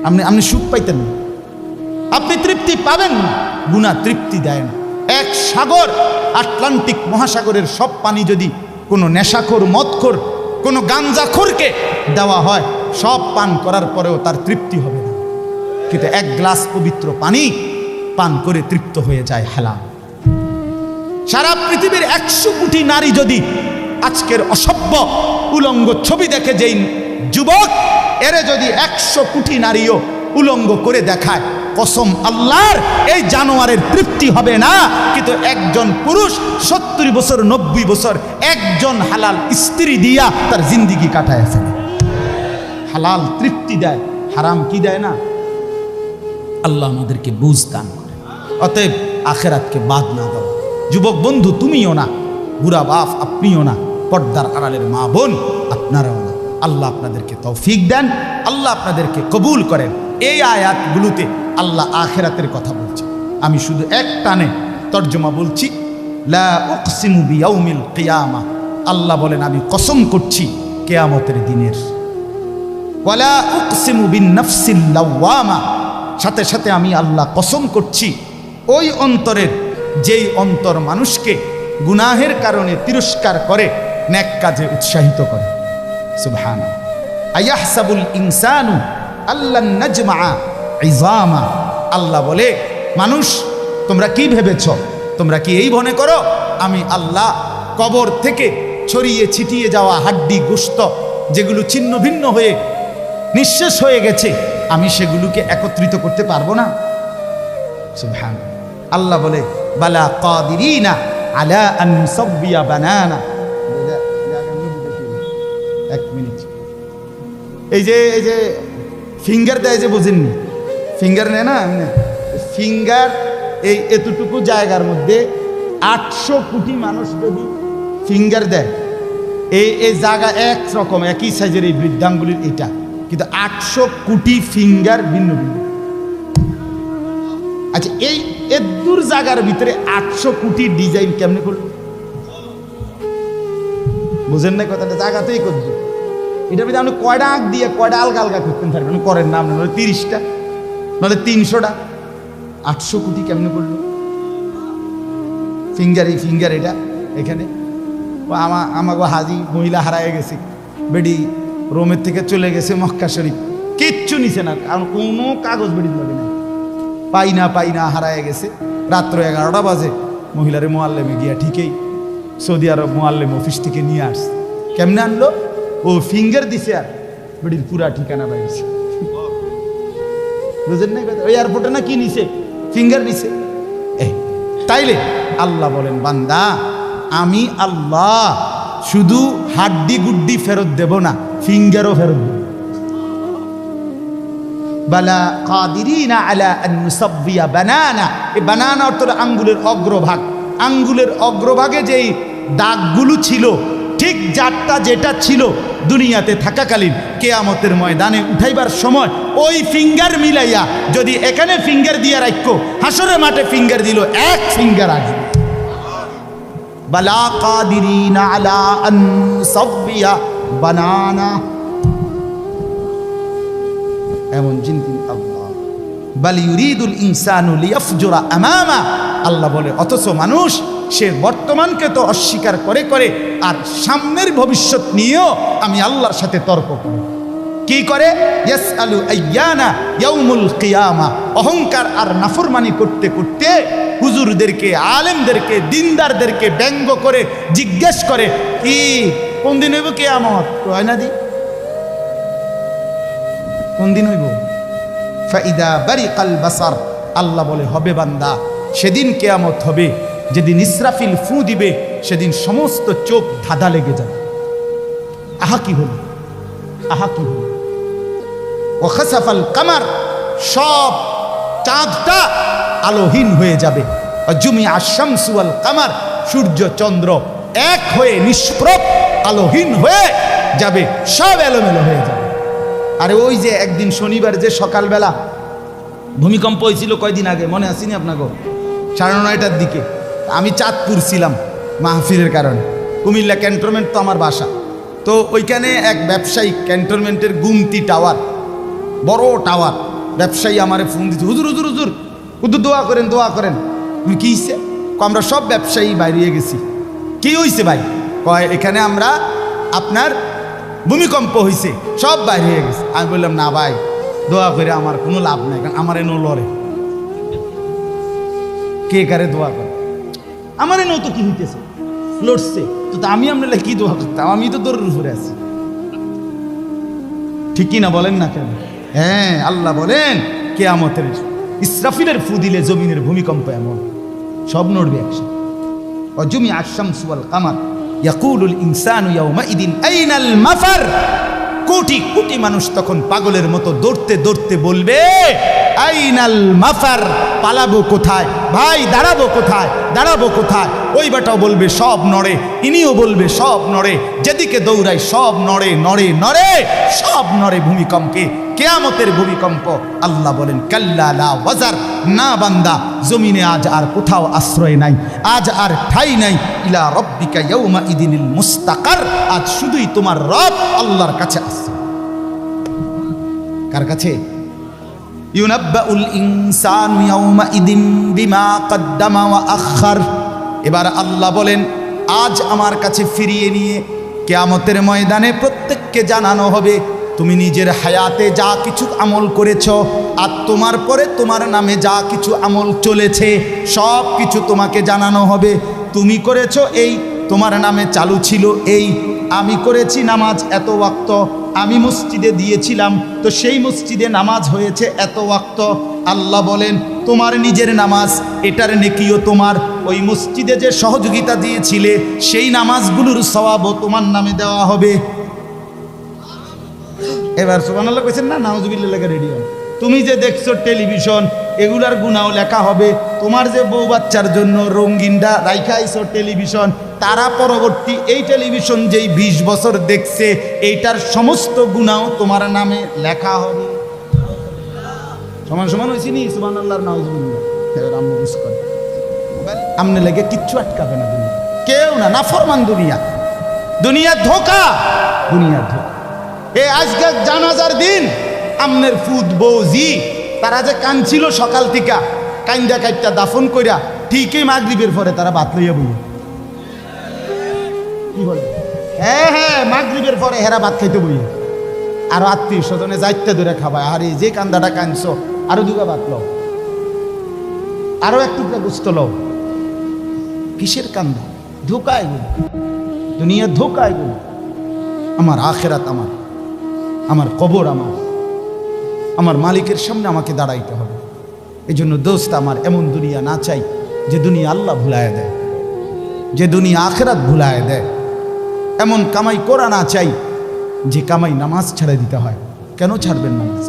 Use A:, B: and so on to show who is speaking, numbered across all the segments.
A: আপনি সুখ পাইতেন না, আপনি তৃপ্তি পাবেন না। গুনাহ তৃপ্তি দেয় না। এক সাগর, আটলান্টিক মহাসাগরের সব পানি যদি কোনো নেশাখোর, মদখোর, কোনো গাঞ্জাখোরকে দেওয়া হয়, সব পান করার পরেও তার তৃপ্তি হবে না। কিন্তু এক গ্লাস পবিত্র পানি পান করে তৃপ্ত হয়ে যায় হালাল। সারা পৃথিবীর 100 কোটি নারী যদি আজকের অসভ্য উলঙ্গ ছবি দেখে, যেই যুবক এরে যদি 100 কোটি নারীও উলঙ্গ করে দেখায়, কসম আল্লাহর, এই জানোয়ারের তৃপ্তি হবে না। কিন্তু একজন পুরুষ 70 বছর 90 বছর একজন হালাল স্ত্রী দিয়া তার জিন্দিগি কাটায় ফেলে। হালাল তৃপ্তি দেয়, হারাম কি দেয় না। আল্লাহ আমাদেরকে বুঝ দান করে। অতএব আখেরাতকে বাদ না দাও। যুবক বন্ধু তুমিও না, বুড়া বাপ আপনিও না, পর্দার আড়ালের মা বোন আপনারাও না। আল্লাহ আপনাদেরকে তৌফিক দেন, আল্লাহ আপনাদেরকে কবুল করেন। এই আয়াতগুলোতে আল্লাহ আখেরাতের কথা বলছে। আমি শুধু এক টানে তর্জমা বলছি। লা উকসিমু বিয়াউমিল কিয়ামা, আল্লাহ বলেন আমি কসম করছি কিয়ামতের দিনের। ওয়ালা উকসিমু বিন-নাফসিল লাওয়ামা, সাথে সাথে আমি আল্লাহ কসম করছি ওই অন্তরের, যেই অন্তর মানুষকে গুনাহের কারণে তিরস্কার করে, নেক কাজে উৎসাহিত করে। সুবহানাল্লাহ। আয়াহসাবুল ইনসানু আল্লান নাজমা ইজামা, আল্লাহ বলে মানুষ তোমরা কি ভেবেছ, তোমরা কি এই মনে করো আমি আল্লাহ কবর থেকে ছড়িয়ে ছিটিয়ে যাওয়া হাড্ডি গোশত যেগুলো ছিন্ন ভিন্ন হয়ে নিঃশেষ হয়ে গেছে, আমি সেগুলোকে একত্রিত করতে পারবো না? সুবহানাল্লাহ। আল্লাহ বলে বালা কাদিরিনা আলা আন নুসাব্বিয়া বানানা। এক মিনিট, এই যে ফিঙ্গার দেয় যে, বুঝেননি? ফিঙ্গার নেয় না, ফিঙ্গার এই এতটুকু জায়গার মধ্যে 800 কোটি মানুষ যদি ফিঙ্গার দেয়, এই জায়গা একরকম একই সাইজের এই বৃদ্ধাঙ্গুলির এটা, কিন্তু 800 কোটি ফিঙ্গার ভিন্ন ভিন্ন। আচ্ছা, এই এদুর জায়গার ভিতরে 800 কোটি ডিজাইন কেমনে করলো? বুঝেন না কথাটা? জায়গাতেই করবে। এটার ভিতরে আপনি কয়টা আঁক দিয়ে কয়টা আলগা আলগা করতেন পারবেন? করেন না, আপনার 30টা, নাহলে 300টা। 800 কোটি কেমনে করলো? ফিঙ্গার, এই ফিঙ্গার এটা এখানে। আমাকে হাজি মহিলা হারায় গেছে, বেডি রোমের থেকে চলে গেছে মক্কা শরীফ, কিচ্ছু নিছে না, কারণ কোনো কাগজ বেডি লাগে না, পাই না হারায় গেছে। রাত্র 11টা বাজে মহিলারে মোয়াল্লেমে গিয়া ঠিকই সৌদি আরব মোয়াল্লেম অফিস থেকে নিয়ে আসছে। কেমনে আনলো? ও ফিঙ্গার দিছে আর বেডির পুরা ঠিকানা বাইরেছে। বুঝেন না? ওই এয়ারপোর্টে না কি নিছে, ফিঙ্গার নিছে। তাইলে আল্লাহ বলেন বান্দা আমি আল্লাহ শুধু হাড্ডি গুড্ডি ফেরত দেব না, ফিঙ্গারও ফেরত দেব। বালা কাদিরিনা আলা আন নুসাব্বিয়া বানানা। এই বানানা অর্থ আঙ্গুলের অগ্রভাগ। আঙ্গুলের অগ্রভাগে যেই দাগগুলো ছিল, ঠিক যারটা যেটা ছিল দুনিয়াতে থাকাকালীন, কিয়ামতের ময়দানে উঠাইবার সময় ওই ফিঙ্গার মিলাইয়া যদি এখানে ফিঙ্গার দিয়ে রাখো, হাসরের মাঠে ফিঙ্গার দিল, এক ফিঙ্গার আসবে। বালা কাদিরিনা আলা আন নুসাব্বিয়া বানানা, এমন জিনিস আল্লাহ। বাল ইউরিদুল ইনসানু লিয়াফজুরা আমামা, আল্লাহ বলে অথচ মানুষ সে বর্তমানকে তো অস্বীকার করে করে আর সামনের ভবিষ্যৎ নিয়েও আমি আল্লাহর সাথে তর্ক করি। কি করে? ইয়াসআলু আইয়ানা ইয়াউমুল কিয়ামা। অহংকার আর নাফরমানি করতে করতে হুজুরদেরকে, আলেমদেরকে, দিনদারদেরকে ব্যঙ্গ করে জিজ্ঞেস করে কি কোন দিন হইব কিয়ামত? হয় না দি কোন দিন হইব? ফাইদা বারিকাল বাসার, আল্লাহ বলে হবে বান্দা সেদিন কিয়ামত হবে যেদিন ইসরাফিল ফু দিবে, সেদিন সমস্ত চোখ ধাঁধা লেগে যাবে। আহা কি হলো, আহা কি হলো। ওয়া খাসাফাল কামার, সব চাঁদটা আলোহীন হয়ে যাবে। জুমিআ শামসু ওয়াল কামার, সূর্য চন্দ্র এক হয়ে নিষ্প্রভ আলোহীন হয়ে যাবে, সব এলোমেলো হয়ে যাবে। আরে ওই যে একদিন শনিবার যে সকালবেলা ভূমিকম্প হয়েছিল কয়দিন আগে, মনে আসেনি আপনাকে? 9:30টার দিকে আমি চাঁদপুর ছিলাম মাহফিলের কারণে। কুমিল্লা ক্যান্টনমেন্ট তো আমার বাসা, তো ওইখানে এক ব্যবসায়িক ক্যান্টনমেন্টের গুমতি টাওয়ার, বড় টাওয়ার, ব্যবসায়ী আমারে ফোন দিচ্ছে, হুজুর হুজুর হুজুর হুজুর দোয়া করেন দোয়া করেন। কি হয়েছে? আমরা সব ব্যবসায়ী বাইরে গেছি। কি হয়েছে ভাই? কয় এখানে আমরা আপনার ভূমিকম্প হয়েছে, সব বাইরে হয়ে গেছে। আমি বললাম না ভাই, দোয়া করে আমার কোনো লাভ নাই, কারণ আমার এনো লড়ে। কে কারে দোয়া করে? আমার এনো তো কি হইতেছে, লড়ছে তো, আমি আপনার কি দোয়া করতাম? আমি তো দৌড়ের উপরে আছি। ঠিক কি না বলেন না কেন? হ্যাঁ, আল্লাহ বলেন কিয়ামতের ইসরাফিলের ফু দিলে জমিনের ভূমিকম্প এমন সব নড়বে একসাথে। অজুমি আশ-শামসু ওয়াল কামার ইয়াকুলুল ইনসানু ইয়াউমাইদিন আইনাল মাফার। কোটি কোটি মানুষ তখন পাগলের মতো দৌড়তে দৌড়তে বলবে আইনাল মাফার, পালাবো কোথায় ভাই, দাঁড়াবো কোথায়, দাঁড়াবো কোথায়? ওই বেটাও বলবে সব নড়ে, ইনিও বলবে সব নড়ে, যেদিকে দৌড়াই সব নড়ে নড়ে নড়ে, সব নড়ে ভূমিকম্পে, কিয়ামতের ভূমিকম্প। আল্লাহ বলেন কাল্লা লা ওয়াজার, না বান্দা, জমিনে আজ আর কোথাও আশ্রয় নাই, আজ আর ঠাই নাই। ইলা রব্বিকা ইয়াউমা ইদিনিল মুস্তাকার, আজ শুধুই তোমার রব আল্লাহর কাছে আছে। কার কাছে? ইউনাব্বাউল ইনসানু ইয়াউমা ইদিন বিমা কদ্দামা ওয়া আখার। এবার আল্লাহ বলেন আজ আমার কাছে ফিরিয়ে নিয়ে কিয়ামতের ময়দানে প্রত্যেককে জানানো হবে তুমি নিজের হায়াতে যা কিছু আমল করেছ, আর তোমার পরে তোমার নামে যা কিছু আমল চলেছে সব কিছু তোমাকে জানানো হবে। তুমি করেছো এই, তোমার নামে চালু ছিল এই, আমি করেছি নামাজ এত ওয়াক্ত, আমি মসজিদে দিয়েছিলাম তো সেই মসজিদে নামাজ হয়েছে এত ওয়াক্ত। আল্লাহ বলেন তোমার নিজের নামাজ, এটার নেকিও তোমার, ওই মসজিদে যে সহযোগিতা দিয়েছিলে সেই নামাজগুলোর সওয়াবও তোমার নামে দেওয়া হবে। এবার সুবহানাল্লাহ কইছেন না, নাউজুবিল্লাহ লেখা রেডি হয়। তুমি যে দেখছো টেলিভিশন, এগুলার গুনাও লেখা হবে। তোমার যে বউ বাচ্চার জন্য রঙিনটা রাইখা আইছো টেলিভিশন, তারা পরবর্তী এই টেলিভিশন যেই 20 বছর দেখছে এইটার সমস্ত গুনাও তোমার নামে লেখা হবে। সমান সমান হয়েছি নি? সুবহানাল্লাহ নাউজুবিল্লাহ। রাম বুঝ করে আমনে লেগে কিচ্ছু আটকাবে না দুনিয়া, কেউ না, নাফরমান দুনিয়া, দুনিয়া ধোঁকা, দুনিয়া ধোঁকা। এই আজকে জানাজার দিন আমনের ফুদ বৌজি তারা যে কাঁদছিল সকাল থেকে, কাইন্দা কাইটা দাফন কইরা ঠিকই মাগরিবের পরে তারা ভাত লইয়া বই। কি বলে? হ্যাঁ হ্যাঁ, মাগরিবের পরে হেরা ভাত খাইতে বই, আর আত্মীয় স্বজনে যাইতে ধরে খাবায়। আরে যে কান্দাটা কাঁদছো আরো দুগা ভাত লও, আরো এক টুকরা গোস্ত লও। কিসের কান্দা? ধোকা এগুলো, দুনিয়া ধোকা এগুলো। আমার আখেরাত আমার, আমার কবর আমার, আমার মালিকের সামনে আমাকে দাঁড়াইতে হবে। এই জন্য দোস্ত আমার এমন দুনিয়া না চাই যে দুনিয়া আল্লাহ ভুলায় দেয়, যে দুনিয়া আখেরাত ভুলায় দেয়। এমন কামাই করা না চাই যে কামাই নামাজ ছাড়া দিতে হয়। কেন ছাড়বেন নামাজ?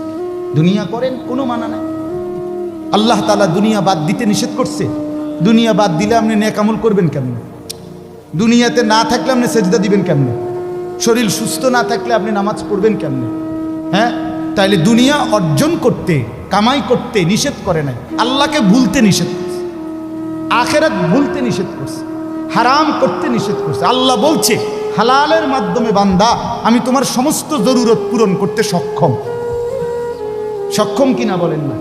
A: দুনিয়া করেন, কোনো মানা নাই। আল্লাহ তাআলা দুনিয়া বাদ দিতে নিষেধ করছে। দুনিয়া বাদ দিলে আপনি নেক আমল করবেন কেমনে? দুনিয়াতে না থাকলে আপনি সেজদা দিবেন কেমনে? শরীর সুস্থ না থাকলে আপনি নামাজ পড়বেন কেমনে? হ্যাঁ, তাইলে দুনিয়া অর্জন করতে, কামাই করতে নিষেধ করে নাই, আল্লাহকে ভুলতে নিষেধ করছে, আখেরাত ভুলতে নিষেধ করছে, হারাম করতে নিষেধ করছে। আল্লাহ বলছে হালালের মাধ্যমে বান্দা আমি তোমার সমস্ত জরুরত পূরণ করতে সক্ষম। সক্ষম কিনা বলেন না?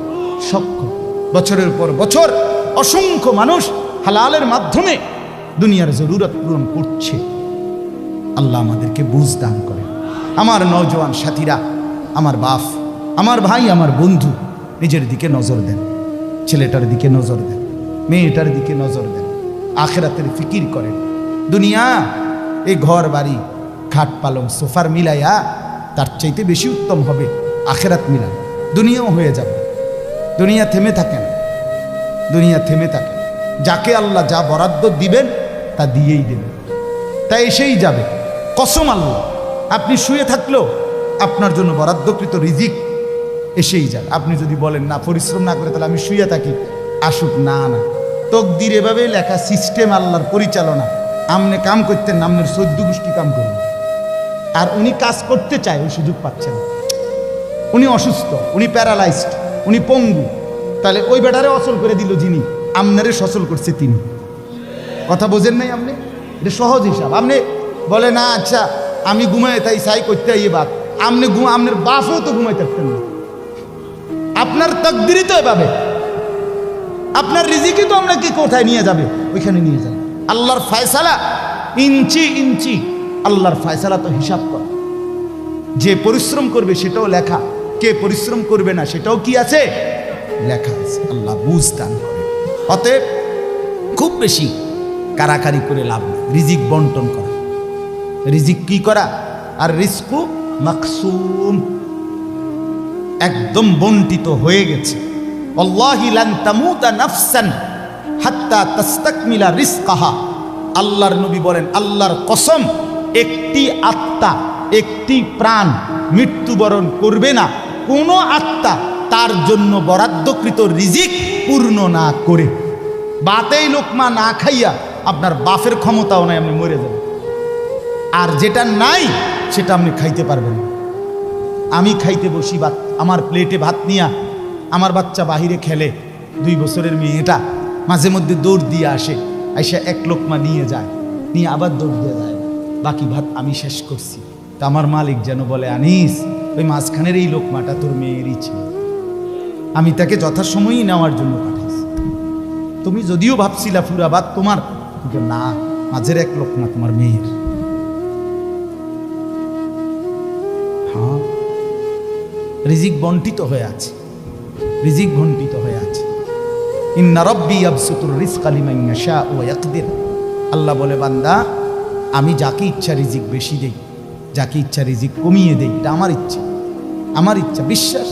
A: সক্ষম। বছরের পর বছর অসংখ্য মানুষ হালালের মাধ্যমে দুনিয়ার জরুরত পূরণ করছে। আল্লাহ আমাদেরকে বুঝ দান করে। আমার নওজোয়ান সাথীরা, আমার বাপ, আমার ভাই, আমার বন্ধু, নিজের দিকে নজর দেন, ছেলেটার দিকে নজর দেন, মেয়েটার দিকে নজর দেন, আখেরাতের ফিকির করেন। দুনিয়া এই ঘর বাড়ি খাট পালং সোফার মিলাইয়া তার চাইতে বেশি উত্তম হবে আখেরাত মিলান। দুনিয়াও হয়ে যাবে, দুনিয়া থেমে থাকে না, দুনিয়া থেমে থাকে। যাকে আল্লাহ যা বরাদ্দ দিবেন তা দিয়েই দেবেন, তা এসেই যাবে। কসম আল্লাহ, আপনি শুয়ে থাকলেও আপনার জন্য বরাদ্দকৃত রিজিক এসেই যাবে। আপনি যদি বলেন না, পরিশ্রম না করে তাহলে আমি শুয়ে থাকি, আসুক। না না, তকদির এভাবে লেখা, সিস্টেম আল্লাহর পরিচালনা। আমনে কাম করতেন না, আমনের 14 গোষ্ঠী কাম করবেন। আর উনি কাজ করতে চায়, ওই সুযোগ পাচ্ছেন। উনি অসুস্থ, উনি প্যারালাইজড, উনি পঙ্গু, তাহলে ওই বেটারে অচল করে দিল যিনি, আমনারে সচল করছে তিনি। কথা বোঝেন নাই আপনি? এটা সহজ হিসাব। আপনি বলে না আচ্ছা আমি ঘুমাই তাই সাই করতে আইয়ে বাদ, আপনি আপনার বাপও তো ঘুমাই থাকতেন না, আপনার তাকদীরই তো এভাবে, আপনার রিজিকই তো আপনাকে কোথায় নিয়ে যাবে, ওইখানে নিয়ে যাবে। আল্লাহর ফয়সালা ইঞ্চি ইঞ্চি, আল্লাহর ফয়সালা তো হিসাব করা। যে পরিশ্রম করবে সেটাও লেখা, কে পরিশ্রম করবে না সেটাও কি আছে, লেখা আছে। আল্লাহ বুঝ দান করে। অতএব খুব বেশি কারাকারি করে লাভ নেই, রিজিক বন্টন করা। রিজিক কি করা? আর রিজকু মাকসুম, একদম বন্টিত হয়ে গেছে। আল্লাহি লান তামুতা নাফসান হাত্তা তাস্তাকমিলা রিজকাহা। আল্লাহর নবী বলেন, আল্লাহর কসম, একটি আত্মা, একটি প্রাণ মৃত্যুবরণ করবে না কোনো আত্মা তার জন্য বরাদ্দকৃত রিজিক পূর্ণ না করে। বাতেই লোকমা না খাইয়া আপনার বাফের ক্ষমতাও নাই, আপনি মরে যাবেন। আর যেটা নাই সেটা আপনি খাইতে পারবেন না। আমি খাইতে বসি ভাত, আমার প্লেটে ভাত নিয়া, আমার বাচ্চা বাহিরে খেলে, 2 বছরের মেয়েটা মাঝে মধ্যে দৌড় দিয়ে আসে, আইসা এক লোকমা নিয়ে যায়, নিয়ে আবার দৌড় দিয়ে যায়, বাকি ভাত আমি শেষ করছি। তা আমার মালিক যেন বলে, আনিস, ওই মাঝখানের এই লোকমাটা তোর মেয়েরই ছিল, আমি তাকে যথাসময়ই নেওয়ার জন্য পাঠাইছি। তুমি যদিও ভাবছিলা পুরা ভাত তোমার, কিন্তু না, মাঝের এক লোকমা তোমার মেয়ের। হ্যাঁ, রিজিক বন্টিত হয়ে আছে, রিজিক বন্টিত হয়ে আছে। ইন্না রাব্বি ইয়াবসুতুর রিজকা লিমান ইয়াশা ওয়া ইয়াকদির। আল্লাহ বলে, বান্দা, আমি যাকে ইচ্ছা রিজিক বেশি দেই, যাকে ইচ্ছা রিজিক কমিয়ে দেই, এটা আমার ইচ্ছা, আমার ইচ্ছা। বিশ্বাস,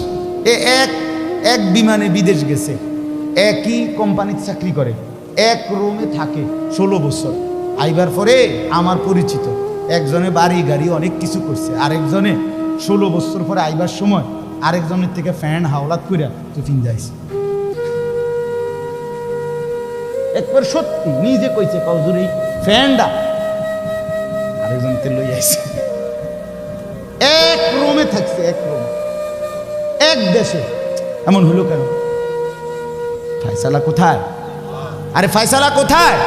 A: এক বিমানে বিদেশ গেছে, একই কোম্পানির চাকরি করে, এক রুমে থাকে 16 বছর। আইবার পরে আমার পরিচিত একজনে বাড়ি গাড়ি অনেক কিছু করছে, আরেকজনে 16 বছর পরে আইবার সময় আরেকজনের থেকে ফ্যান হাওলাত করিয়া টিফিন যাইছে। একবার সত্যি নিজে কইছে, কজুর এই ফ্যানটা আরেকজনকে লই আইছে। এক রুমে থাকছে, এক রুমে, এক দেশে। এমন হলো কেন? ফয়সালা কোথায়? আরে ফয়সালা কোথায়?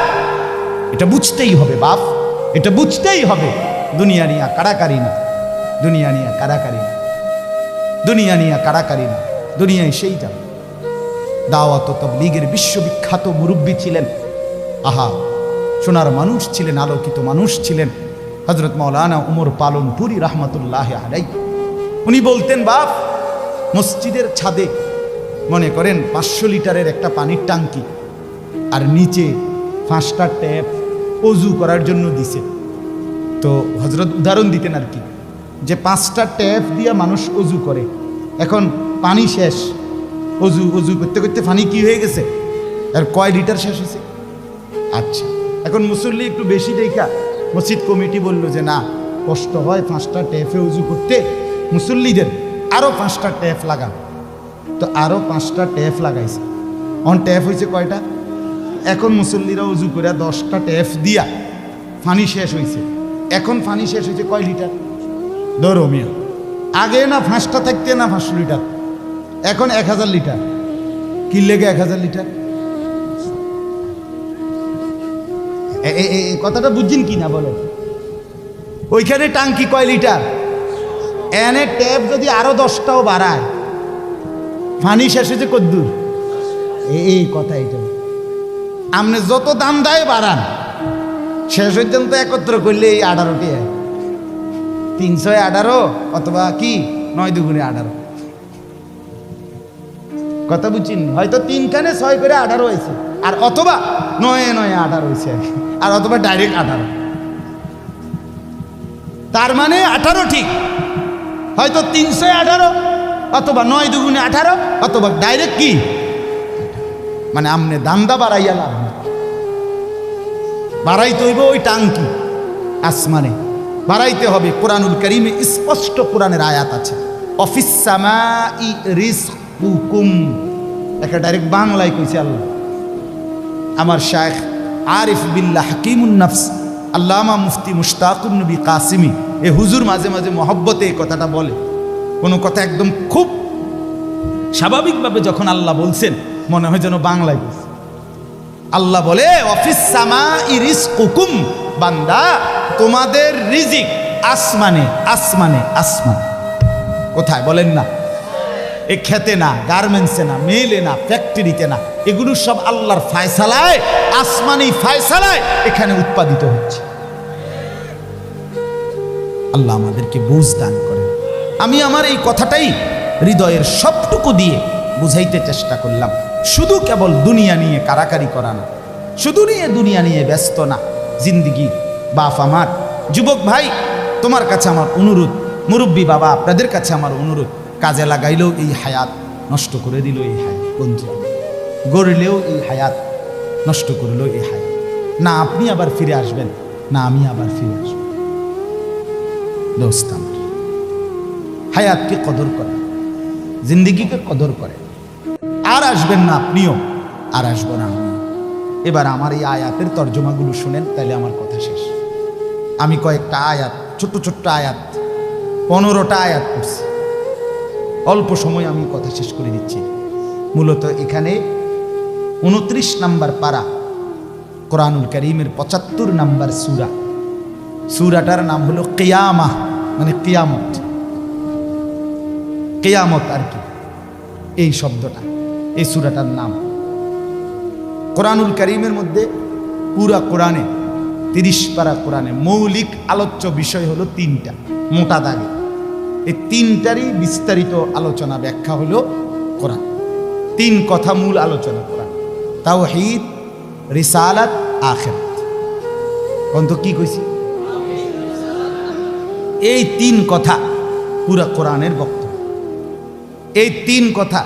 A: এটা বুঝতেই হবে বাপ, এটা বুঝতেই হবে। দুনিয়া নিয়ে কারাকারি না, দুনিয়া নিয়ে কারাকারি না, দুনিয়া নিয়ে কারাকারি না, দুনিয়ায় সেই যাবে। দাওয়াত ও তাবলীগের বিশ্ববিখ্যাত মুরব্বী ছিলেন, আহা, সোনার মানুষ ছিলেন, আলোকিত মানুষ ছিলেন, হযরত মাওলানা উমর পালনপুরি রহমতুল্লাহ আলাইহি। উনি বলতেন, বাপ, মসজিদের ছাদে মনে করেন 500 লিটারের একটা পানির ট্যাঙ্কি, আর নিচে 5টা ট্যাপ অজু করার জন্য দিছে। তো হযরত উদাহরণ দিতেন আর কি, যে 5টা ট্যাপ দিয়ে মানুষ অজু করে, এখন পানি শেষ, অজু অজু করতে করতে পানি কি হয়ে গেছে, আর কয় লিটার শেষ হয়েছে। আচ্ছা, এখন মুসল্লি একটু বেশি দেখা মসজিদ কমিটি বলল যে না, কষ্ট হয় 5টা ট্যাপে উজু করতে, মুসল্লিদের আরও 5টা ট্যাপ লাগান। তো আরও 5টা ট্যাপ লাগাইছে। অন ট্যাপ হয়েছে কয়টা? এখন মুসল্লিরা উজু করে 10টা ট্যাপ দিয়া পানি শেষ হয়েছে। এখন পানি শেষ হয়েছে কয় লিটার? ধরো মিয়া, আগে না 5টা থাকতে না 500 লিটার, এখন 1000 লিটার। কি লেগে 1000 লিটার? কথাটা বুঝছেন কি না বলেন? ওইখানে টাঙ্কি কয় লিটার, এনে ট্যাপ যদি আরো 10টাও বাড়ায়, পানি শেষ হয়েছে কদ্দুর? এই কথা, এটা আপনি যত দাম দেয় বাড়ান, শেষ পর্যন্ত একত্র করলে এই 18টি 318 অথবা কি 9 দুগুণে 18। কথা বুঝছেন? হয়তো 3 খানে 6 করে 18 হয়েছে, আর অথবা 9 9 18 হয়েছে, আর অথবা ডাইরেক্ট 18। তার মানে 18 ঠিক, হয়তো 318 অথবা 9 দুগুণে 18 অথবা ডাইরেক্ট কি, মানে আমনে দান্দা বাড়াইয়া লাভ না, বাড়াইতে হইব ওই টাঙ্কি আসমানে বাড়াইতে হবে। কোরআনুল কারীমে স্পষ্ট কোরআনের আয়াত আছে, অফিস সামাই রিজকুকুম, একটা ডাইরেক্ট বাংলায় কইছে আল্লাহ। আমার শায়েখ আরিফ বিল্লাহ হাকিমুন নফস আল্লামা মুফতি মুশতাকুন নবী কাসিমি, এ হুজুর মাঝে মাঝে মহব্বতে এই কথাটা বলে। কোনো কথা একদম খুব স্বাভাবিকভাবে যখন আল্লাহ বলছেন, মনে হয় যেন বাংলায় বলছে। আল্লাহ বলে, অফিস সামাই রিজকুকুম, বান্দা তোমাদের রিজিক আসমানে আসমানে আসমান। কোথায় বলেন না? এ খেতে না, গার্মেন্টসে না, মেলে না, ফ্যাক্টরিতে না, এগুলো সব আল্লাহর ফায়সালায়, আসমানি ফায়সালায় এখানে উৎপাদিত হচ্ছে। আল্লাহ আমাদেরকে বুঝ দান করেন। আমি আমার এই কথাটাই হৃদয়ের সবটুকু দিয়ে বুঝাইতে চেষ্টা করলাম। শুধু কেবল দুনিয়া নিয়ে কারাকারি করা না, শুধু দুনিয়া নিয়ে ব্যস্ত না। জিন্দিগি বাপ আমার, যুবক ভাই তোমার কাছে আমার অনুরোধ, মুরব্বী বাবা আপনাদের কাছে আমার অনুরোধ, কাজে লাগাইলেও এই হায়াত নষ্ট করে দিল এই হায়াত, বন্ধু গড়লেও এই হায়াত নষ্ট করলেও এই হায়াত। না আপনি আবার ফিরে আসবেন, না আমি আবার ফিরে আসবো। দোস্ত আমার, হায়াতকে কদর করে, জিন্দিগিকে কদর করে। আর আসবেন না আপনিও, আর আসবো না আমি। এবার আমার এই আয়াতের তর্জমাগুলো শুনেন, তাহলে আমার কথা শেষ। আমি কয়েকটা আয়াত, ছোট্ট ছোট্ট আয়াত, 15টা আয়াত পড়ছি। অল্প সময় আমি কথা শেষ করে দিচ্ছি। মূলত এখানে 29 নম্বর পারা, কোরআনুল কারীমের 75 নম্বর সূরা। সূরাটার নাম হলো কিয়ামাহ, মানে কিয়ামত। কিয়ামত আর কি, এই শব্দটা, এই সূরাটার নাম। কোরআনুল কারীমের মধ্যে পুরা কোরআনে 30 পারা কোরআনে মৌলিক আলোচ্য বিষয় হলো 3টা, মোটা দাগে। এই 3টারই বিস্তারিত আলোচনা ব্যাখ্যা হলো কোরআন। 3 কথা মূল আলোচনা কোরআন: তাওহীদ, রিসালাত, আখিরাত। কোন কি কইছি? এই 3 কথা পুরা কোরআনের বক্তব্য। এই 3 কথা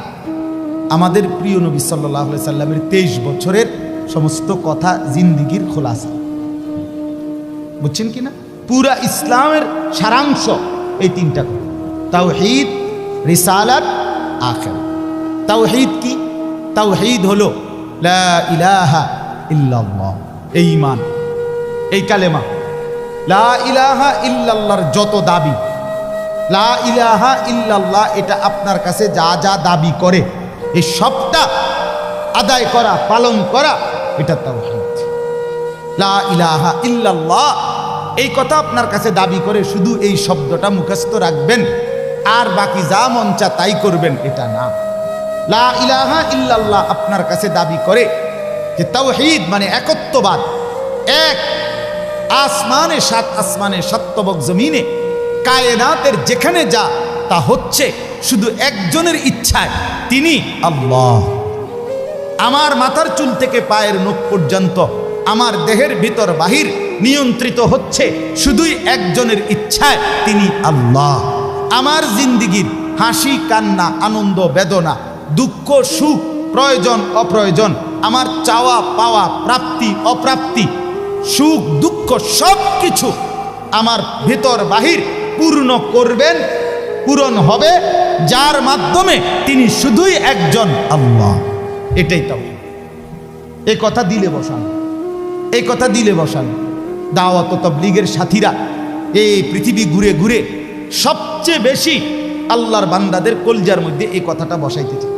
A: আমাদের প্রিয় নবী সাল্লাল্লাহু আলাইহি সাল্লামের 23 বছরের সমস্ত কথা, জিন্দিগির খোলাসা। বুঝছেন কি না? পুরা ইসলামের সারাংশ এই 3টা কথা: তাওহীদ, রিসালাত, আখিরাত। তাওহীদ কি? তাওহীদ হলো লা ইলাহা ইল্লাল্লাহ, এই ঈমান, এই কালেমা। লা ইলাহা ইল্লাল্লাহর যত দাবি, লা ইলাহা ইল্লাল্লাহ এটা আপনার কাছে যা যা দাবি করে এই সবটা আদায় করা, পালন করা, এটা তাওহীদ। লা ইলাহা ইল্লাল্লাহ এই কথা আপনার কাছে দাবি করে শুধু এই শব্দটা মুখস্থ রাখবেন আর বাকি যা মন চা তাই করবেন, এটা না। লা ইলাহা ইল্লাল্লাহ আপনার কাছে দাবি করে যে তাওহীদ মানে একত্ববাদ। এক আসমানে, 7 আসমানে, 7 তবক জমিনে, কায়নাতের যেখানে যা তা হচ্ছে শুধু একজনের ইচ্ছায়, তিনি আল্লাহ। আমার মাথার চুল থেকে পায়ের নখ পর্যন্ত, আমার দেহের ভিতর বাহির নিয়ন্ত্রিত হচ্ছে শুধুই একজনের ইচ্ছায়, তিনি আল্লাহ। আমার জিন্দিগির হাসি কান্না, আনন্দ বেদনা, দুঃখ সুখ, প্রয়োজন অপ্রয়োজন, আমার চাওয়া পাওয়া, প্রাপ্তি অপ্রাপ্তি, সুখ দুঃখ সব কিছু আমার ভেতর বাহির পূর্ণ করবেন, পূরণ হবে যার মাধ্যমে, তিনি শুধুই একজন আল্লাহ। এটাই তাওহীদ। এই কথা দিলে বসান, এই কথা দিলে বসান। দাওয়াত ও তাবলীগের সাথীরা এই পৃথিবী ঘুরে ঘুরে সবচেয়ে বেশি আল্লাহর বান্দাদের কলজার মধ্যে এই কথাটা বসাইতে চায়।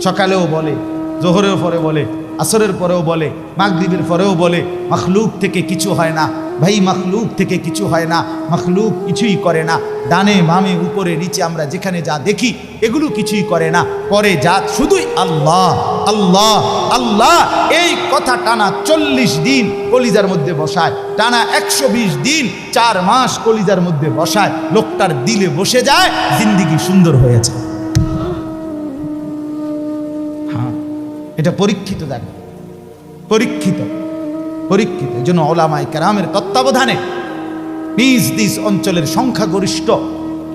A: সকালেও বলে, জোহরের পরে বলে, আসরের পরেও বলে, মাগরিবের পরেও বলে, মাখলুক থেকে কিছু হয় না। ভাই, মাখলুক থেকে কিছু হয় না, মাখলুক কিছুই করে না। ডানে বামে উপরে নিচে আমরা যেখানে যা দেখি এগুলো কিছুই করে না, করে যা শুধুই আল্লাহ আল্লাহ আল্লাহ। এই কথা টানা 40 দিন কলিজার মধ্যে বসায়, টানা 120 দিন 4 মাস কলিজার মধ্যে বসায়, লোকটার দিলে বসে যায়, জিন্দিগি সুন্দর হয়েছে। হ্যাঁ, এটা পরীক্ষিত, দেখ, পরীক্ষিত পরীক্ষিত। এই জন্য ওলামায়ে কেরামের তত্ত্বাবধানে, নিজ নিজ অঞ্চলের সংখ্যাগরিষ্ঠ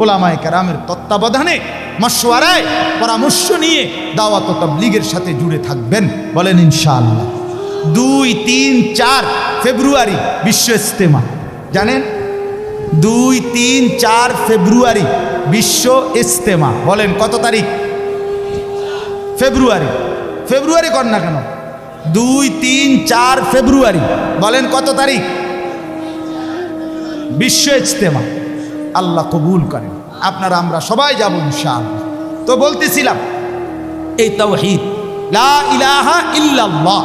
A: ওলামায়ে কেরামের তত্ত্বাবধানে, মশওয়ারায়, পরামর্শ নিয়ে দাওয়াত ও তাবলীগের সাথে জুড়ে থাকবেন। বলেন ইনশাআল্লাহ। 2, 3, 4 ফেব্রুয়ারি বিশ্ব ইজতেমা, জানেন? 2, 3, 4 ফেব্রুয়ারি বিশ্ব ইজতেমা। বলেন কত তারিখ? ফেব্রুয়ারি। ফেব্রুয়ারি কর না কেন? 2, 3, 4 ফেব্রুয়ারি। বলেন কত তারিখ? বিশ্ব ইজতেমা। আল্লাহ কবুল করেন। আপনারা আমরা সবাই যাব ইনশাআল্লাহ। তো বলতেছিলাম, এই তাওহীদ লা ইলাহা ইল্লাল্লাহ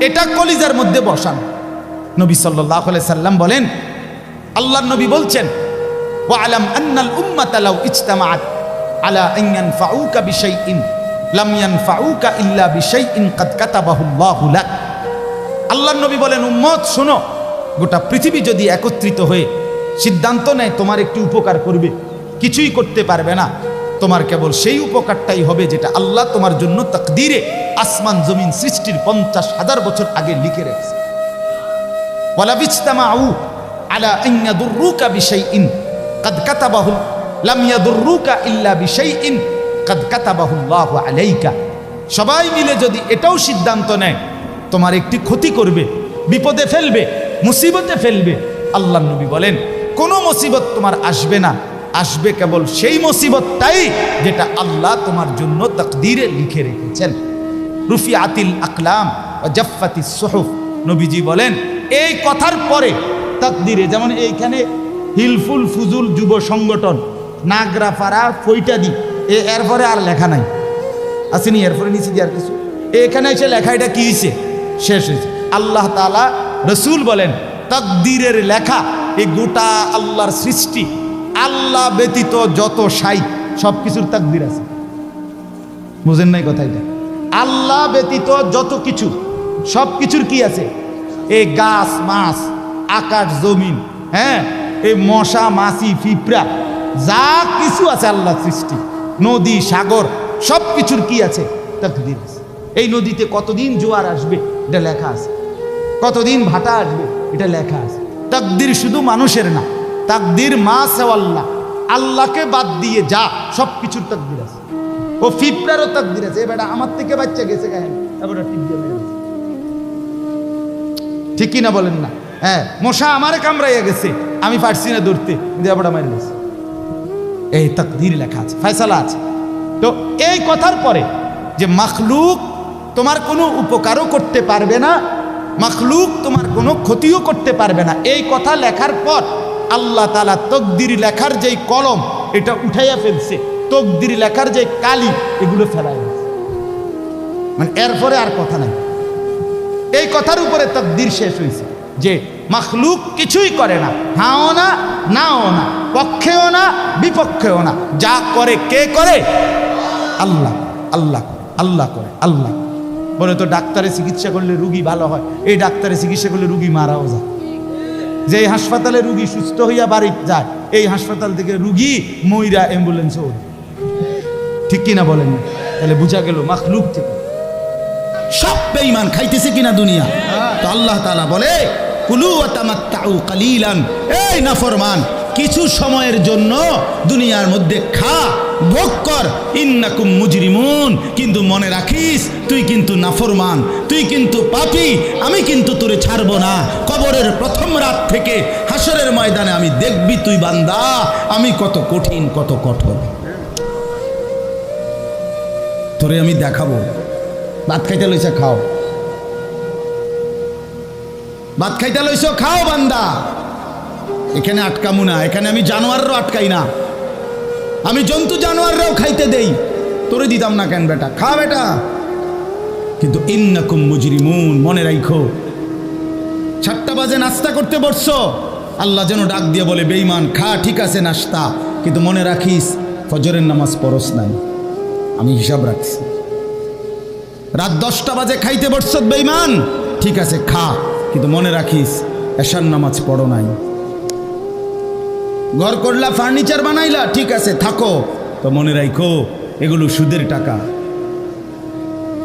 A: এটা কলিজার মধ্যে বসানো। নবী সাল্লাল্লাহু আলাইহি সাল্লাম বলেন, আল্লাহর নবী বলছেন, ওয়ালাম আন্নাল উম্মাতা লাউ ইজতামাআত আলা আন ইয়ানফাউকা বিশাইইন লাম ইয়ানফাউকা ইল্লা বিশাইইন কাদ কাতাবাহু আল্লাহু লাক। আল্লাহর নবী বলেন, উম্মত শোনো, গোটা পৃথিবী যদি একত্রিত হয়ে সিদ্ধান্ত নেয় তোমার একটি উপকার করবে, কিছুই করতে পারবে না। তোমার কেবল সেই উপকারটাই হবে যেটা আল্লাহ তোমার জন্য তাকদীরে আসমান জমিন সৃষ্টির 50,000 বছর আগে লিখে রেখেছে। ওয়ালা বিজতামাউ আলা আন ইয়াদুররুকা বিশাইইন কাদ কাতাবাহু লাম ইয়াদুররুকা ইল্লা বিশাইইন কাদ কাতাবাহু আল্লাহু আলাইকা। সবাই মিলে যদি এটাও সিদ্ধান্ত নেয় তোমার একটি ক্ষতি করবে, বিপদে ফেলবে, মুসিবতে ফেলবে, আল্লাহর নবী বলেন কোনো মুসিবত তোমার আসবে না, আসবে কেবল সেই মুসিবতটাই যেটা আল্লাহ তোমার জন্য তাকদীরে লিখে রেখেছেন। রুফিআতিল আকলাম ওয়া জাফফাতিস সুহুফ। নবীজি বলেন এই কথার পরে তাকদীরে, যেমন এইখানে হিলফুল ফুজুল যুব সংগঠন নাগরাপাড়া ফৈটাদি, এরপরে আর লেখা নাই, আসেনি, এরপরে নিচে দিয়ে আর কিছু, এখানে এসে লেখা এটা কি হয়েছে, শেষ হয়েছে। আল্লাহ তাআলা রসুল বলেন তাকদীরের লেখা এই গোটা আল্লাহর সৃষ্টি, আল্লাহ ব্যতীত যত সাই সব কিছুর তাকদীর আছে। বুঝেন নাই কথা? এটা আল্লাহ ব্যতীত যত কিছু সব কিছুর কি আছে? এই গাছ মাছ, আকাশ জমিন, হ্যাঁ, এই মশা মাছি পিঁপড়া যা কিছু আছে আল্লাহ সৃষ্টি, নদী সাগর সব কিছুর কি আছে? তাকদীর আছে। এই নদীতে কতদিন জোয়ার আসবে এটা লেখা আছে, কতদিন ভাটা আসবে এটা লেখা আছে। তাকদীর শুধু মানুষের না, তাকদীর মা সেওয়াল্লাহ, আল্লাহকে বাদ দিয়ে যা সব কিছুর তাকদীর আছে। ও পিঁপড়ারও তাকদীর আছে। এবার আমার থেকে বাচ্চা গেছে গায়ে, তারপরে টিপ দিয়ে মেরে গেছে, ঠিক কিনা বলেন না? হ্যাঁ, মশা আমারে কামড়াইয়া গেছে, আমি পারছি না ধরতে, দেবটা মারি গেছে। এই তাকদীর লেখা আছে, ফয়সালা আছে। তো এই কথার পরে যে মাখলুক তোমার কোনো উপকারও করতে পারবে না, মাখলুক তোমার কোনো ক্ষতিও করতে পারবে না, এই কথা লেখার পর আল্লাহ তাআলা তকদির লেখার যেই কলম এটা উঠাইয়া ফেলছে, তকদির লেখার যে কালি এগুলো ফেলাই ফেলছে, মানে এরপরে আর কথা নাই। এই কথার উপরে তকদির শেষ হয়েছে যে মাখলুক কিছুই করে না, হাও না নাও না, পক্ষেও না বিপক্ষেও না, যা করে কে করে? আল্লাহ। আল্লাহ আল্লাহ করে, আল্লাহ। বলে তো ডাক্তারে চিকিৎসা করলে রুগী ভালো হয়, এই ডাক্তারে চিকিৎসা করলে রুগী মারাও যায়। যে হাসপাতালে রুগী সুস্থ হইয়া বাড়ি যায়, এই হাসপাতাল থেকে রুগী মইরা অ্যাম্বুলেন্সে ওঠে, ঠিক কিনা বলেন? তাহলে বুঝা গেল মাখলুক থেকে সব বেঈমান খাইতেছে কিনা দুনিয়া। তো আল্লাহ তাআলা বলে কুলু ওয়া তামাত্তাউ কালিলান, এই নাফরমান কিছু সময়ের জন্য দুনিয়ার মধ্যে খা, ভোগ কর, ইন্নাকুম মুজরিমুন, কিন্তু মনে রাখিস তুই কিন্তু নাফরমান, তুই কিন্তু পাপী, আমি কিন্তু তোরে ছাড়বো না। কবরের প্রথম রাত থেকে হাসরের ময়দানে আমি দেখবি তুই বান্দা আমি কত কঠিন কত কঠোর, তোরে আমি দেখাবো। ভাত খাইতে লইছ খাও, ভাত খাইতে লইছ খাও বান্দা, এখানে আটকামু না, এখানে আমি জানোয়াররাও আটকাই না, আমি জন্তু জানোয়াররাও খাইতে দেই, তোরে দিতাম না কেন বেটা, খা বেটা। কিন্তু ইন্নাকুম মুজরিমুন, মনে রাখো 7টা বাজে নাস্তা করতে বসছো, আল্লাহ যেন ডাক দিয়ে বলে বেঈমান খা, ঠিক আছে নাস্তা, কিন্তু মনে রাখিস ফজরের নামাজ পড়স নাই, আমি হিসাব রাখছি। রাত 10টা বাজে খাইতে বসছ বেঈমান, ঠিক আছে খা, কিন্তু মনে রাখিস এশার নামাজ পড়ো নাই। ঘর করলা, ফার্নিচার বানাইলা, ঠিক আছে থাকো, তো মনে রাখো এগুলো সুদের টাকা,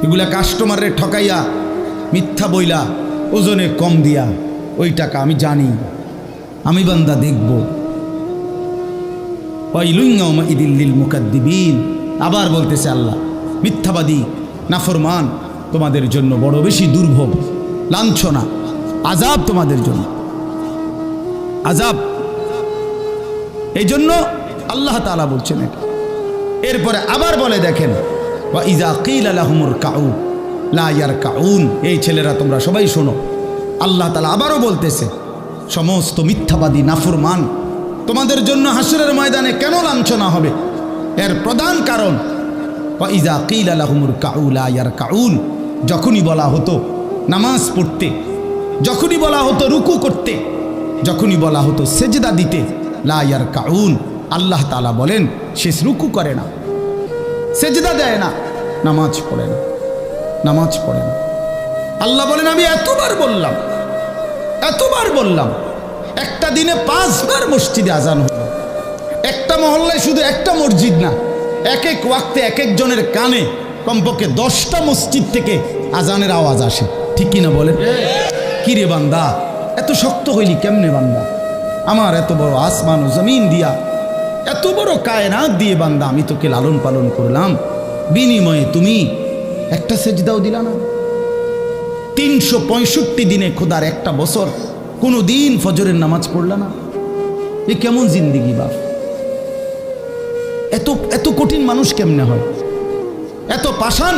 A: এগুলা কাস্টমারের ঠকাইয়া মিথ্যা বইলা ওজনে কম দিয়া ওই টাকা আমি জানি, আমি বান্দা দেখব। ওয়াইলুন ইয়াউমাইযিল লিল মুকাদ্দিবিন, আবার বলতেছে আল্লাহ মিথ্যাবাদী নাফরমান তোমাদের জন্য বড় বেশি দুর্ভোগ, লাঞ্ছনা, আযাব তোমাদের জন্য, আযাব। এই জন্য আল্লাহ তাআলা বলছেন এটা। এরপরে আবার বলে দেখেন ওয়া ইযা কিলা লাহুমুর কাউ লা ইয়ারকাউন, এই ছেলেরা তোমরা সবাই শোনো, আল্লাহ তাআলা আবারও বলতেছে সমস্ত মিথ্যাবাদী নাফরমান তোমাদের জন্য হাসরের ময়দানে কেন লাঞ্ছনা হবে, এর প্রধান কারণ ওয়া ইযা কিলা লাহুমুর কাউ লা ইয়ারকাউন, যখনই বলা হতো নামাজ পড়তে, যখনই বলা হতো রুকু করতে, যখনই বলা হতো সেজদা দিতে, লা ইয়ারকাউন, আল্লাহ তাআলা বলেন সে রুকু করে না, সেজদা দেয় না, নামাজ পড়ে না, নামাজ পড়ে না। আল্লাহ বলেন আমি এতবার বললাম, একটা দিনে 5 বার মসজিদে আজান হলো। একটা মহল্লায় শুধু একটা মসজিদ না, এক এক ওয়াক্তে এক একজনের কানে কমপক্ষে 10টা মসজিদ থেকে আজানের আওয়াজ আসে, ঠিক কিনা বলেন? কি রে বান্দা, এত শক্ত হইলি কেমনে বান্দা? আমার এত বড় আসমান ও জমিন দিয়া, এত বড় কায়নাত দিয়ে বান্দা আমি তোকে লালন পালন করলাম, বিনিময়ে তুমি একটা সেজদাও দিলা না। 365 দিনে খোদার একটা বছর কোনো দিন ফজরের নামাজ পড়লা না। এ কেমন জিন্দিগি বাপ? এত এত কঠিন মানুষ কেমনে হয়? এত পাষাণ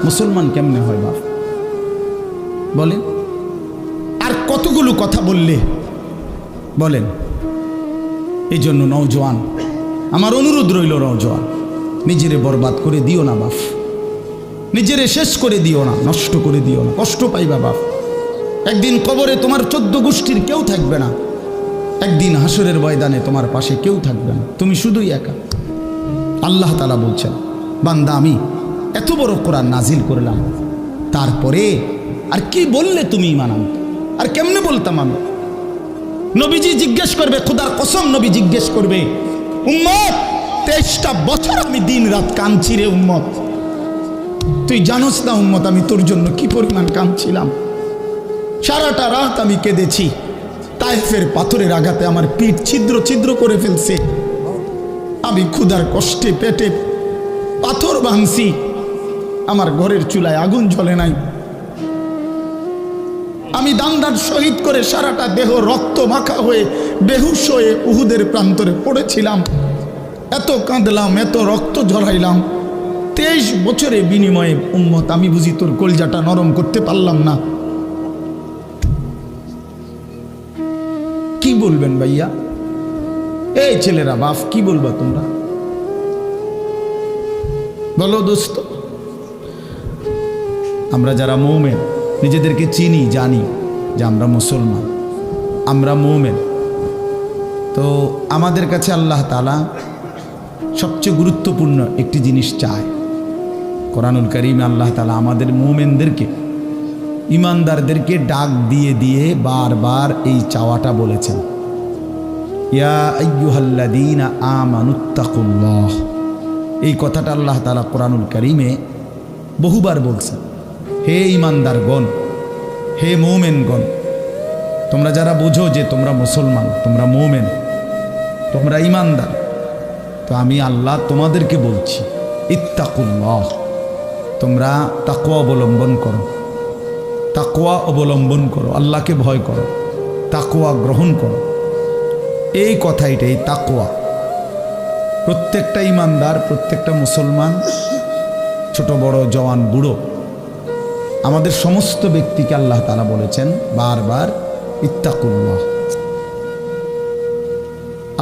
A: মুসলমান কেমনে হয় বাপ বলেন? আর কতগুলো কথা বললে বলেন? এই জন্য নওজোয়ান, আমার অনুরোধ রইল, নওজোয়ান নিজেরে বরবাদ করে দিও না বাপ, নিজেরে শেষ করে দিও না, নষ্ট করে দিও না, কষ্ট পাইবা বাপ। একদিন কবরে তোমার 14 গোষ্ঠীর কেউ থাকবে না, একদিন হাসরের ময়দানে তোমার পাশে কেউ থাকবে না, তুমি শুধুই একা। আল্লাহ তাআলা বলছেন, বান্দা আমি এত বড় কোরআন নাজিল করলাম, তারপরে আর কি বললে তুমি ঈমান আনতে? আর কেমনে বলতাম আমি? নবীজি জিজ্ঞেস করবে, খোদার কসম নবী জিজ্ঞেস করবে, উম্মত 23টা বছর আমি দিন রাত কাঁদছি রে উম্মত, তুই জানোস না উম্মত আমি তোর জন্য কি পরিমাণ কাঁদছিলাম? সারাটা রাত আমি কেঁদেছি, তায়েফের পাথরের আঘাতে আমার পিঠ ছিদ্র ছিদ্র করে ফেলছে, আমি ক্ষুধার কষ্টে পেটে পাথর ভাঙছি, আমার ঘরের চুলায় আগুন জ্বলে নাই, আমি দান্দার শহীদ করে সারাটা দেহ রক্ত মাখা হয়ে বেহুশ হয়ে উহুদের প্রান্তরে পড়েছিলাম, এত কাঁদলাম, এত রক্ত ঝরাইলাম, 23 বছরের বিনিময়ে উম্মত আমি বুঝি তোর কলজাটা নরম করতে পারলাম না? কি বলবেন ভাইয়া? এই ছেলেরা বাপ কি বলবা তোমরা বলো দোস্ত? আমরা যারা মুমিন নিজেদেরকে চিনি, জানি যে আমরা মুসলমান, আমরা মুমিন, তো আমাদের কাছে আল্লাহ তাআলা সবচেয়ে গুরুত্বপূর্ণ একটি জিনিস চায়। কোরআনুল কারীমে আল্লাহ তাআলা আমাদের মুমিনদেরকে, ইমানদারদেরকে ডাক দিয়ে দিয়ে বারবার এই চাওয়াটা বলেছেন, ইয়া আইয়ুহাল্লাযীনা আমানুত্তাকুল্লাহ। এই কথাটা আল্লাহ তাআলা কোরআনুল কারীমে বহুবার বলছেন, হে ইমানদারগণ, হে মুমিনগণ, তোমরা যারা বুঝো যে তোমরা মুসলমান, তোমরা মুমিন, তোমরা ইমানদার, তো আমি আল্লাহ তোমাদেরকে বলছি ইত্তাকুল্লাহ, তোমরা তাকওয়া অবলম্বন করো, তাকওয়া অবলম্বন করো, আল্লাহকে ভয় করো, তাকওয়া গ্রহণ করো। এই কথাইটা, এই তাকওয়া প্রত্যেকটা ইমানদার, প্রত্যেকটা মুসলমান, ছোট বড় জওয়ান বুড়ো, আমাদের সমস্ত ব্যক্তিকে আল্লাহ তাআলা বলেছেন বারবার ইত্তাকুল্লাহ,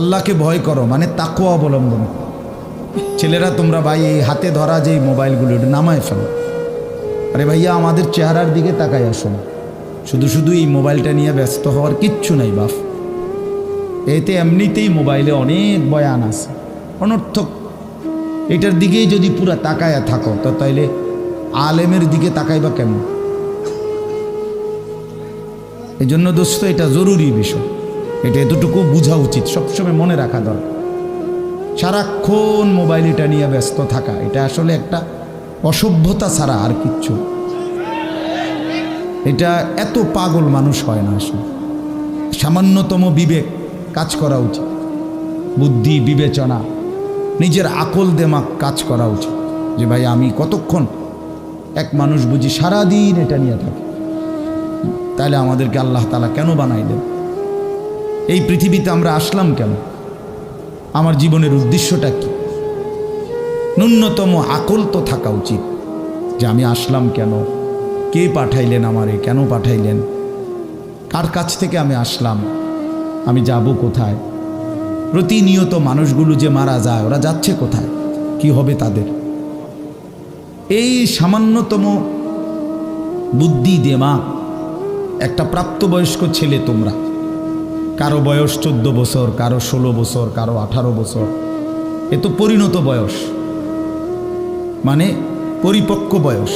A: আল্লাহকে ভয় করো, মানে তাকওয়া অবলম্বন করো। ছেলেরা তোমরা ভাই এই হাতে ধরা যে মোবাইলগুলো এটা নামায় ফেলো। আরে ভাইয়া আমাদের চেহারার দিকে তাকাই আসো, শুধু শুধু এই মোবাইলটা নিয়ে ব্যস্ত হওয়ার কিচ্ছু নাই বাপ। এতে এমনিতেই মোবাইলে অনেক বয়ান আছে অনর্থক, এটার দিকেই যদি পুরা তাকায়া থাকো তো তাইলে আলেমের দিকে তাকাইবা কেমন? এই জন্য দোস্ত এটা জরুরি বিষয়, এটা এতটুকু বোঝা উচিত, সবসময় মনে রাখা দরকার। সারাক্ষণ মোবাইল এটা নিয়ে ব্যস্ত থাকা, এটা আসলে একটা অসভ্যতা ছাড়া আর কিচ্ছু। এটা এত পাগল মানুষ হয় না আসলে, সামান্যতম বিবেক কাজ করা উচিত, বুদ্ধি বিবেচনা, নিজের আকল দেমাগ কাজ করা উচিত, যে ভাই আমি কতক্ষণ, এক মানুষ বুঝি সারাদিন এটা নিয়ে থাকে, তাহলে আমাদেরকে আল্লাহ তাআলা কেন বানাইলেন? এই পৃথিবীতে আমরা আসলাম কেন? আমার জীবনের উদ্দেশ্যটা কি? ন্যূনতম আকল তো থাকা উচিত যে আমি আসলাম কেন, কে পাঠাইলেন আমারে, কেন পাঠাইলেন, কার কাছ থেকে আমি আসলাম, আমি যাব কোথায়? প্রতিনিয়ত মানুষগুলো যে মারা যায়, ওরা যাচ্ছে কোথায়, কি হবে তাদের? এই সামান্যতম বুদ্ধি দেমাগ একটা প্রাপ্তবয়স্ক ছেলে, তোমরা কারো বয়স 14 বছর, কারো 16 বছর, কারো 18 বছর, এ তো পরিণত বয়স। মানে পরিপক্ক বয়স।